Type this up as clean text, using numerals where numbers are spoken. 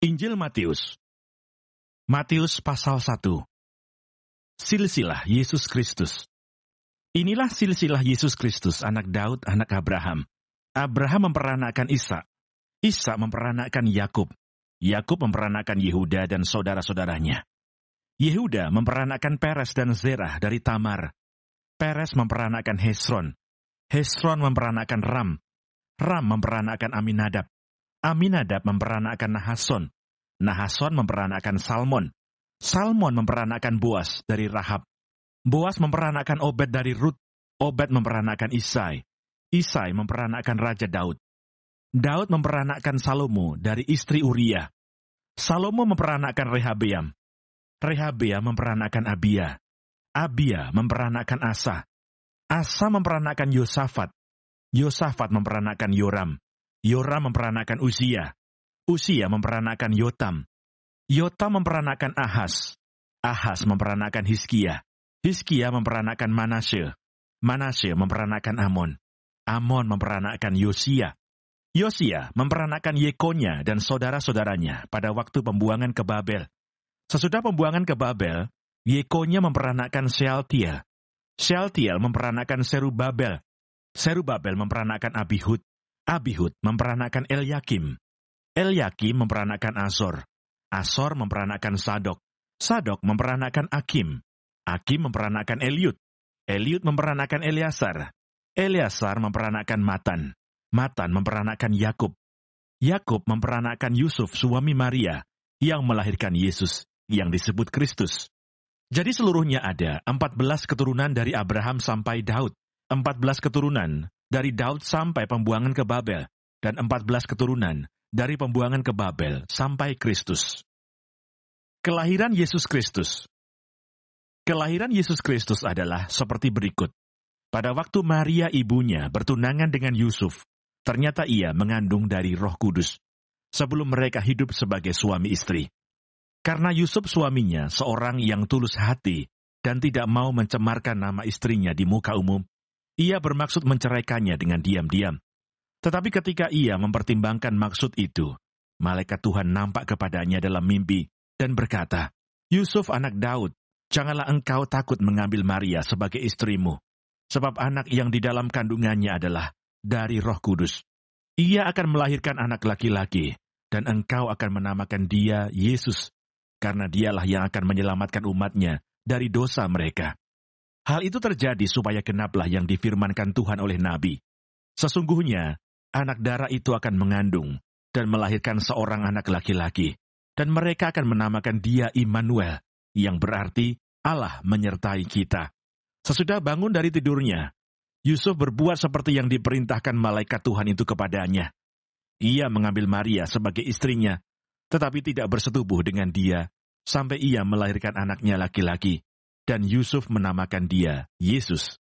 Injil Matius. Matius pasal 1. Silsilah Yesus Kristus. Inilah silsilah Yesus Kristus, anak Daud, anak Abraham. Abraham memperanakkan Ishak. Ishak memperanakkan Yakub. Yakub memperanakkan Yehuda dan saudara-saudaranya. Yehuda memperanakkan Peres dan Zerah dari Tamar. Peres memperanakkan Hesron. Hesron memperanakkan Ram. Ram memperanakkan Aminadab. Aminadab memperanakkan Nahason. Nahason memperanakkan Salmon. Salmon memperanakkan Boas dari Rahab. Boas memperanakkan Obed dari Rut. Obed memperanakkan Isai. Isai memperanakkan Raja Daud. Daud memperanakkan Salomo dari istri Uria. Salomo memperanakkan Rehabeam. Rehabeam memperanakkan Abia. Abia memperanakkan Asa. Asa memperanakkan Yosafat. Yosafat memperanakkan Yoram. Yoram memperanakkan Uzia. Uzia memperanakkan Yotam. Yotam memperanakkan Ahaz. Ahaz memperanakkan Hizkia. Hizkia memperanakkan Manasye. Manasye memperanakkan Amon. Amon memperanakkan Yosia. Yosia memperanakkan Yekonya dan saudara-saudaranya pada waktu pembuangan ke Babel. Sesudah pembuangan ke Babel, Yekonya memperanakkan Shealtiel. Shealtiel memperanakkan Serubabel. Serubabel memperanakkan Abihud. Abihud memperanakkan Elyakim. Elyakim memperanakkan Azor. Azor memperanakkan Sadok. Sadok memperanakkan Akim. Akim memperanakkan Eliud. Eliud memperanakkan Eleasar. Eleasar memperanakkan Matan. Matan memperanakkan Yakub. Yakub memperanakkan Yusuf suami Maria yang melahirkan Yesus yang disebut Kristus. Jadi seluruhnya ada 14 keturunan dari Abraham sampai Daud. 14 keturunan dari Daud sampai pembuangan ke Babel. Dan 14 keturunan dari pembuangan ke Babel sampai Kristus. Kelahiran Yesus Kristus. Kelahiran Yesus Kristus adalah seperti berikut. Pada waktu Maria ibunya bertunangan dengan Yusuf, ternyata ia mengandung dari Roh Kudus, sebelum mereka hidup sebagai suami istri. Karena Yusuf suaminya seorang yang tulus hati dan tidak mau mencemarkan nama istrinya di muka umum, ia bermaksud menceraikannya dengan diam-diam. Tetapi ketika ia mempertimbangkan maksud itu, malaikat Tuhan nampak kepadanya dalam mimpi dan berkata, "Yusuf anak Daud, janganlah engkau takut mengambil Maria sebagai istrimu, sebab anak yang di dalam kandungannya adalah dari Roh Kudus. Ia akan melahirkan anak laki-laki, dan engkau akan menamakan dia Yesus, karena dialah yang akan menyelamatkan umatnya dari dosa mereka." Hal itu terjadi supaya genaplah yang difirmankan Tuhan oleh Nabi. Sesungguhnya, anak darah itu akan mengandung dan melahirkan seorang anak laki-laki, dan mereka akan menamakan dia Immanuel, yang berarti Allah menyertai kita. Sesudah bangun dari tidurnya, Yusuf berbuat seperti yang diperintahkan malaikat Tuhan itu kepadanya. Ia mengambil Maria sebagai istrinya, tetapi tidak bersetubuh dengan dia, sampai ia melahirkan anaknya laki-laki, dan Yusuf menamakan dia Yesus.